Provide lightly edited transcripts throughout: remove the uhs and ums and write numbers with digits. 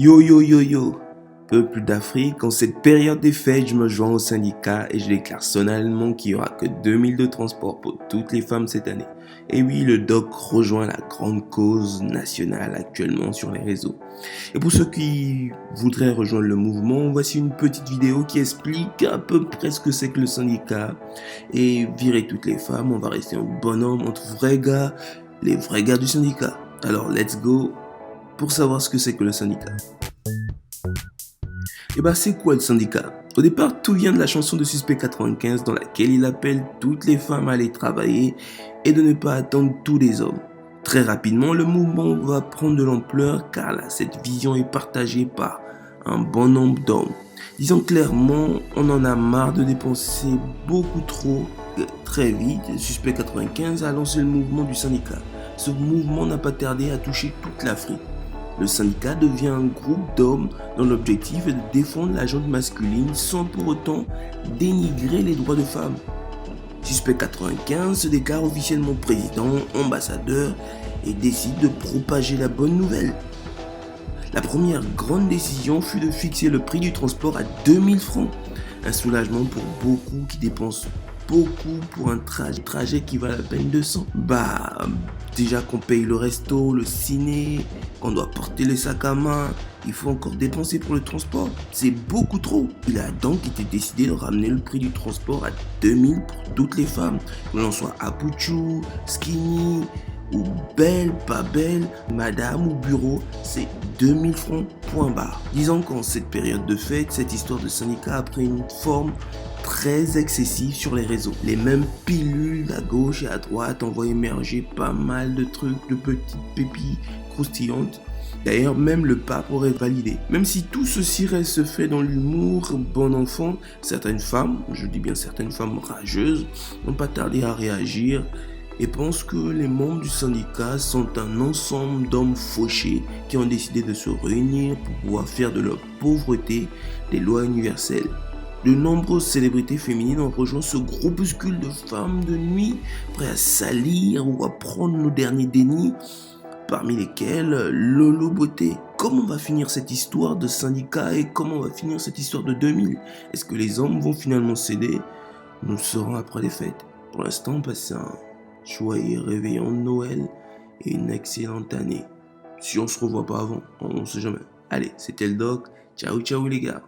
Yo yo yo yo, peuple d'Afrique, en cette période des fêtes, je me joins au syndicat et je déclare solennellement qu'il n'y aura que 2000 de transport pour toutes les femmes cette année. Et oui, le doc rejoint la grande cause nationale actuellement sur les réseaux. Et pour ceux qui voudraient rejoindre le mouvement, voici une petite vidéo qui explique à peu près ce que c'est que le syndicat. Et virer toutes les femmes, on va rester en bonhomme entre vrais gars, les vrais gars du syndicat. Alors let's go pour savoir ce que c'est que le syndicat. Et bah c'est quoi le syndicat? Au départ, tout vient de la chanson de Suspect 95 dans laquelle il appelle toutes les femmes à aller travailler et de ne pas attendre tous les hommes. Très rapidement, le mouvement va prendre de l'ampleur car là, cette vision est partagée par un bon nombre d'hommes. Disons clairement, on en a marre de dépenser beaucoup trop. Très vite, Suspect 95 a lancé le mouvement du syndicat. Ce mouvement n'a pas tardé à toucher toute l'Afrique. Le syndicat devient un groupe d'hommes dont l'objectif est de défendre la gente masculine sans pour autant dénigrer les droits de femmes. Suspect 95 se déclare officiellement président, ambassadeur et décide de propager la bonne nouvelle. La première grande décision fut de fixer le prix du transport à 2000 francs. Un soulagement pour beaucoup qui dépensent beaucoup pour un trajet qui valent à peine 200. Déjà qu'on paye le resto, le ciné, qu'on doit porter les sacs à main, il faut encore dépenser pour le transport. C'est beaucoup trop. Il a donc été décidé de ramener le prix du transport à 2000 pour toutes les femmes. Que l'on soit apouchou, skinny, ou belle, pas belle, madame ou bureau, c'est 2000 francs, point barre. Disons qu'en cette période de fête, cette histoire de syndicat a pris une forme très excessive sur les réseaux. Les mêmes pilules à gauche et à droite envoient émerger pas mal de trucs, de petites pépites croustillantes. D'ailleurs, même le pape aurait validé. Même si tout ceci reste fait dans l'humour, bon enfant, certaines femmes, je dis bien certaines femmes rageuses, n'ont pas tardé à réagir et pensent que les membres du syndicat sont un ensemble d'hommes fauchés qui ont décidé de se réunir pour pouvoir faire de leur pauvreté des lois universelles. De nombreuses célébrités féminines ont rejoint ce groupuscule de femmes de nuit prêts à salir ou à prendre nos derniers dénis, parmi lesquels Lolo Beauté. Comment va finir cette histoire de syndicat et comment va finir cette histoire de 2000? Est-ce que les hommes vont finalement céder? Nous le saurons après les fêtes. Pour l'instant, passez un joyeux réveillon de Noël et une excellente année. Si on se revoit pas avant, on sait jamais. Allez, c'était le doc. Ciao ciao les gars.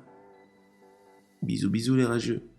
Bisous bisous les rageux.